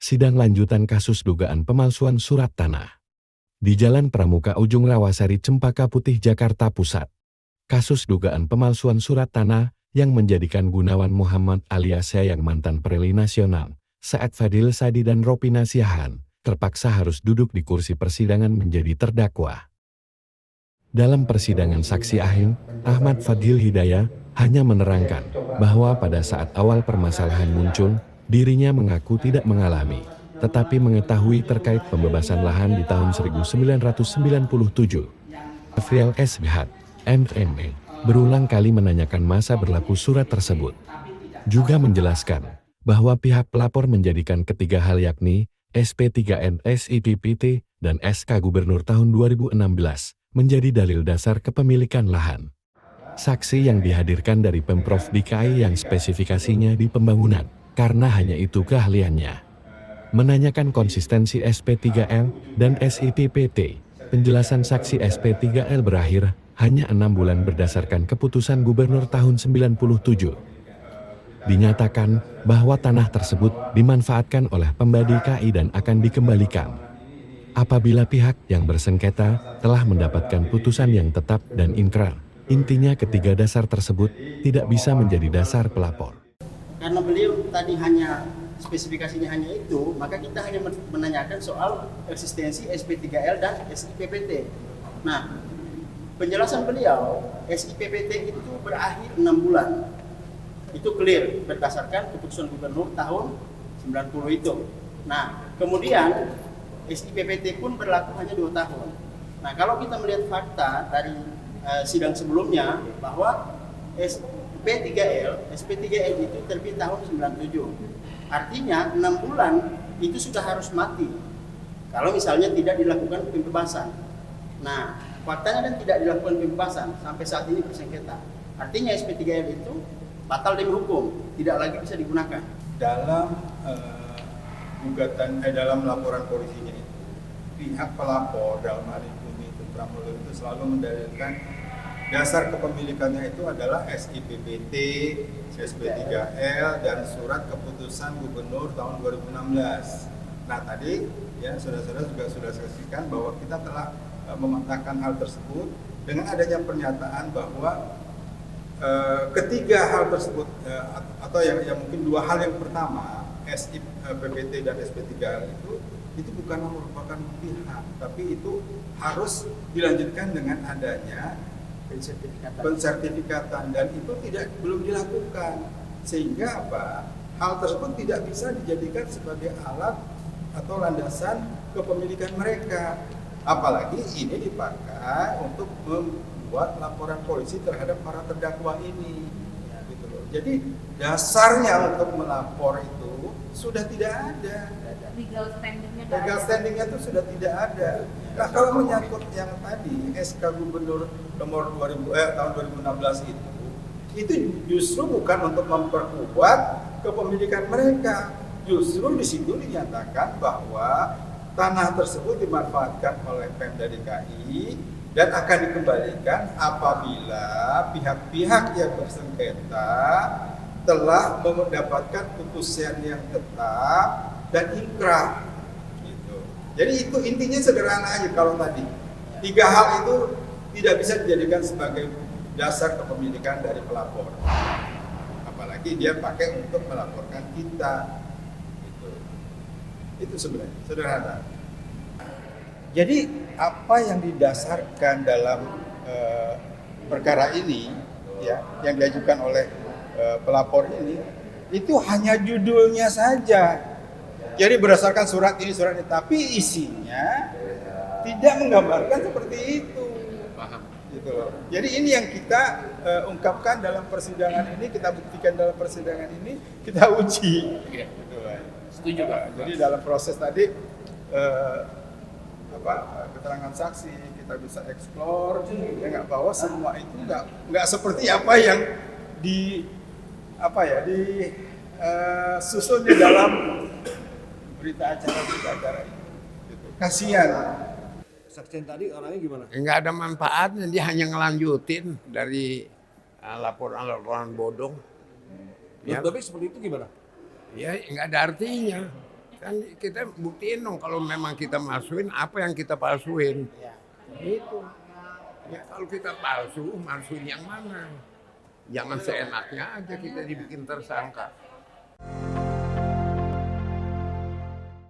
sidang lanjutan kasus dugaan pemalsuan surat tanah. Di Jalan Pramuka Ujung Rawasari Cempaka Putih, Jakarta Pusat. Kasus dugaan pemalsuan surat tanah yang menjadikan Gunawan Muhammad alias Yayang mantan Pereli Nasional, Saad Fadil Sadi dan Ropina Siahaan, terpaksa harus duduk di kursi persidangan menjadi terdakwa. Dalam persidangan saksi ahli, Ahmad Fadil Hidayah hanya menerangkan bahwa pada saat awal permasalahan muncul, dirinya mengaku tidak mengalami, tetapi mengetahui terkait pembebasan lahan di tahun 1997. Afriel SBH, MMA, berulang kali menanyakan masa berlaku surat tersebut. Juga menjelaskan bahwa pihak pelapor menjadikan ketiga hal yakni SP3N SIPPT dan SK Gubernur tahun 2016 menjadi dalil dasar kepemilikan lahan. Saksi yang dihadirkan dari Pemprov DKI yang spesifikasinya di pembangunan, karena hanya itu keahliannya. Menanyakan konsistensi SP3L dan SIPPT, penjelasan saksi SP3L berakhir hanya 6 bulan berdasarkan keputusan Gubernur tahun 97. Dinyatakan bahwa tanah tersebut dimanfaatkan oleh Pemda DKI dan akan dikembalikan apabila pihak yang bersengketa telah mendapatkan putusan yang tetap dan inkrar. Intinya ketiga dasar tersebut tidak bisa menjadi dasar pelapor. Karena beliau tadi hanya spesifikasinya hanya itu, maka kita hanya menanyakan soal eksistensi SP3L dan SIPPT. Nah, penjelasan beliau, SIPPT itu berakhir 6 bulan. Itu clear berdasarkan keputusan Gubernur tahun 90 itu. Nah, kemudian SIPPT pun berlaku hanya 2 tahun. Nah, kalau kita melihat fakta dari sidang sebelumnya bahwa SP3L itu terbit tahun 97. Artinya 6 bulan itu sudah harus mati kalau misalnya tidak dilakukan pembebasan. Nah, faktanya kan tidak dilakukan pembebasan sampai saat ini bersengketa. Artinya SP3L itu batal demi hukum, tidak lagi bisa digunakan. Dalam dalam laporan polisinya itu, pihak pelapor dalam hal ini Pramulyo itu selalu mendalilkan dasar kepemilikannya itu adalah SIPPT, SP3L dan surat keputusan Gubernur tahun 2016. Nah, tadi ya saudara-saudara juga sudah saksikan bahwa kita telah mematahkan hal tersebut dengan adanya pernyataan bahwa ketiga hal tersebut atau yang mungkin dua hal yang pertama, SIPPT dan SP3L itu bukan merupakan pihak, tapi itu harus dilanjutkan dengan adanya pensertifikatan dan itu belum dilakukan, sehingga apa, hal tersebut tidak bisa dijadikan sebagai alat atau landasan kepemilikan mereka, apalagi ini dipakai untuk membuat laporan polisi terhadap para terdakwa ini, gitu loh. Jadi dasarnya untuk melapor itu sudah tidak ada. Legal standingnya itu sudah tidak ada. Nah, kalau menyangkut yang tadi SK Gubernur nomor tahun 2016 itu justru bukan untuk memperkuat kepemilikan mereka. Justru di situ dinyatakan bahwa tanah tersebut dimanfaatkan oleh Pemda DKI dan akan dikembalikan apabila pihak-pihak yang bersengketa telah mendapatkan putusan yang tetap dan inkrah, gitu. Jadi itu intinya sederhana aja. Kalau tadi 3 hal itu tidak bisa dijadikan sebagai dasar kepemilikan dari pelapor, apalagi dia pakai untuk melaporkan kita, gitu. Itu sebenarnya sederhana. Jadi apa yang didasarkan dalam perkara ini, ya, yang diajukan oleh pelapor ini, itu hanya judulnya saja. Jadi berdasarkan surat ini, tapi isinya tidak menggambarkan seperti itu. Paham. Gitu loh. Jadi ini yang kita ungkapkan dalam persidangan ini, kita buktikan dalam persidangan ini, kita uji. Ya. Gitu. Setuju Pak. Jadi dalam proses tadi keterangan saksi kita bisa eksplor, ya, bahwa semua itu nggak seperti apa yang susun di dalam berita acara itu. Gitu. Kasihan. Saksian tadi orangnya gimana? Nggak ada manfaatnya, dia hanya ngelanjutin dari laporan-laporan bodong. Ya. Tapi seperti itu gimana? Ya nggak ada artinya. Kan kita buktiin dong kalau memang kita masukin apa yang kita palsuin. Ya. Itu. Ya kalau kita palsu, masukin yang mana? Jangan seenaknya aja kita dibikin tersangka.